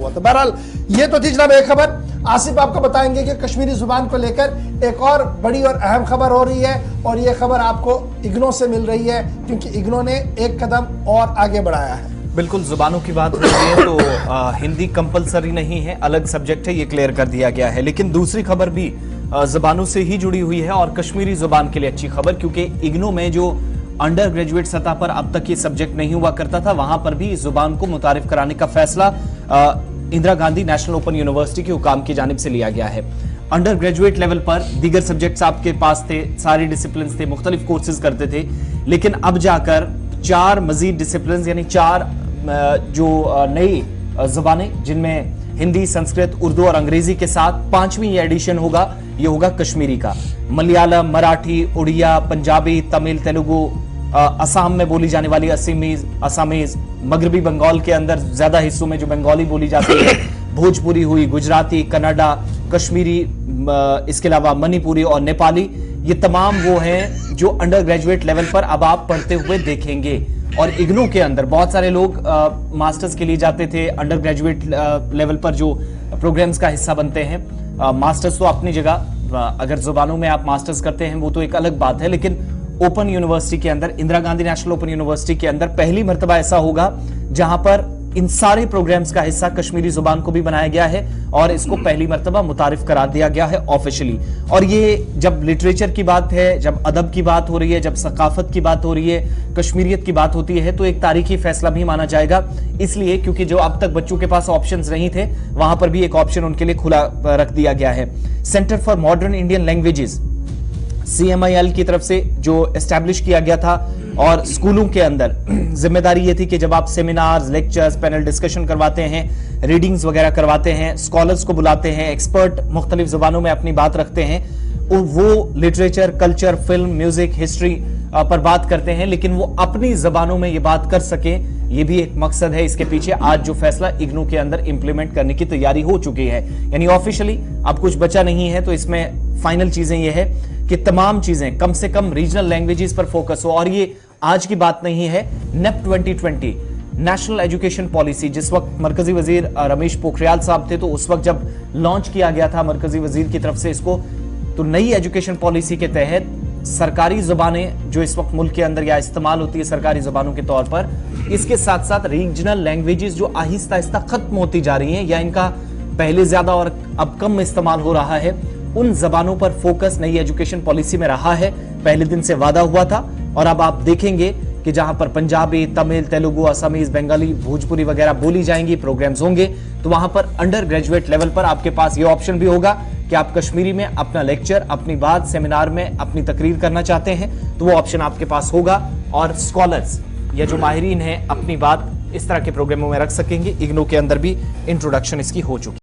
हुआ था। बहरहाल ये तो थी जनाब एक खबर। आसिफ आपको बताएंगे कि कश्मीरी जुबान को लेकर एक और बड़ी और अहम खबर हो रही है, और ये खबर आपको इग्नो से मिल रही है, क्योंकि इग्नो ने एक कदम और आगे बढ़ाया है। बिल्कुल, जुबानों की बात हो रही है तो हिंदी कंपलसरी नहीं है, अलग सब्जेक्ट है, ये क्लियर कर दिया गया है। लेकिन दूसरी खबर भी जुबानों से ही जुड़ी हुई है और कश्मीरी जुबान के लिए अच्छी खबर, क्योंकि इग्नो में जो अंडर ग्रेजुएट सतह पर अब तक ये सब्जेक्ट नहीं हुआ करता था, वहां पर भी जुबान को मुतारिफ कराने का फैसला Indira Gandhi national open university के हुकाम की जानिब से लिया गया है। अंडर ग्रेजुएट लेवल पर दीगर सब्जेक्ट्स आपके पास थे, सारे डिसिप्लिन थे, मुख्तलिफ कोर्सेज करते थे, लेकिन अब जाकर 4 मजीद डिसिप्लिन यानी 4 जो नई जुबानें, जिनमें हिंदी, संस्कृत, उर्दू और अंग्रेजी के साथ 5वीं ये एडिशन होगा, ये होगा कश्मीरी का। मलयालम, मराठी, उड़िया, पंजाबी, तमिल, तेलुगु, असम में बोली जाने वाली असमीज, मगरबी बंगाल के अंदर ज्यादा हिस्सों में जो बंगाली बोली जाती है, भोजपुरी हुई, गुजराती, कन्नड़ा, कश्मीरी, इसके अलावा मणिपुरी और नेपाली, ये तमाम वो हैं जो अंडर ग्रेजुएट लेवल पर अब आप पढ़ते हुए देखेंगे। और इग्नो के अंदर बहुत सारे लोग मास्टर्स के लिए जाते थे, अंडर ग्रेजुएट लेवल पर जो प्रोग्राम्स का हिस्सा बनते हैं। मास्टर्स तो अपनी जगह, अगर जुबानों में आप मास्टर्स करते हैं वो तो एक अलग बात है, लेकिन ओपन यूनिवर्सिटी के अंदर, Indira Gandhi national open university के अंदर पहली मर्तबा ऐसा होगा जहां पर इन सारे प्रोग्राम्स का हिस्सा कश्मीरी जुबान को भी बनाया गया है और इसको पहली मर्तबा मुतारिफ करार दिया गया है ऑफिशियली। और ये जब लिटरेचर की बात है, जब अदब की बात हो रही है, जब सकाफत की बात हो रही है, कश्मीरियत की बात होती है, तो एक तारीखी फैसला भी माना जाएगा, इसलिए क्योंकि जो अब तक बच्चों के पास ऑप्शंस नहीं थे, वहां पर भी एक ऑप्शन उनके लिए खुला रख दिया गया है। Centre for modern Indian languages CMIL की तरफ से जो एस्टैब्लिश किया गया था, और स्कूलों के अंदर जिम्मेदारी ये थी कि जब आप सेमिनार्स, लेक्चर्स, पैनल डिस्कशन करवाते हैं, रीडिंग्स वगैरह करवाते हैं, स्कॉलर्स को बुलाते हैं, एक्सपर्ट मुख्तलिफ जुबानों में अपनी बात रखते हैं, वो literature, culture, film, music, history पर बात करते हैं, लेकिन वो अपनी जबानों में ये बात कर सकें, ये भी एक मकसद है इसके पीछे। आज जो फैसला इग्नू के अंदर इंप्लीमेंट करने की तैयारी हो चुकी है, यानी ऑफिशियली अब कुछ बचा नहीं है, तो इसमें फाइनल चीजें ये है कि तमाम चीजें कम से कम रीजनल लैंग्वेजेस पर फोकस हो। और ये आज की बात नहीं है, NEP 2020 नेशनल एजुकेशन पॉलिसी, जिस वक्त मरकजी वजीर रमेश पोखरियाल साहब थे, तो उस वक्त जब लॉन्च किया गया था मरकजी वजीर की तरफ से इसको, तो नई एजुकेशन पॉलिसी के तहत सरकारी जुबानें जो इस वक्त मुल्क के अंदर या इस्तेमाल होती है सरकारी जुबानों के तौर पर, इसके साथ साथ रीजनल लैंग्वेजेस जो आहिस्ता आहिस्ता खत्म होती जा रही हैं या इनका पहले ज्यादा और अब कम इस्तेमाल हो रहा है, उन जबानों पर फोकस नई एजुकेशन पॉलिसी में रहा है। पहले दिन से वादा हुआ था, और अब आप देखेंगे कि जहां पर पंजाबी, तमिल, तेलुगु, असमीज, बंगाली, भोजपुरी वगैरह बोली जाएंगी, प्रोग्राम्स होंगे, तो वहां पर अंडर ग्रेजुएट लेवल पर आपके पास ये ऑप्शन भी होगा कि आप कश्मीरी में अपना लेक्चर, अपनी बात सेमिनार में अपनी तकरीर करना चाहते हैं, तो वो ऑप्शन आपके पास होगा। और स्कॉलर्स या जो माहिरीन हैं अपनी बात इस तरह के प्रोग्रामों में रख सकेंगे। इग्नू के अंदर भी इंट्रोडक्शन इसकी हो चुकी है।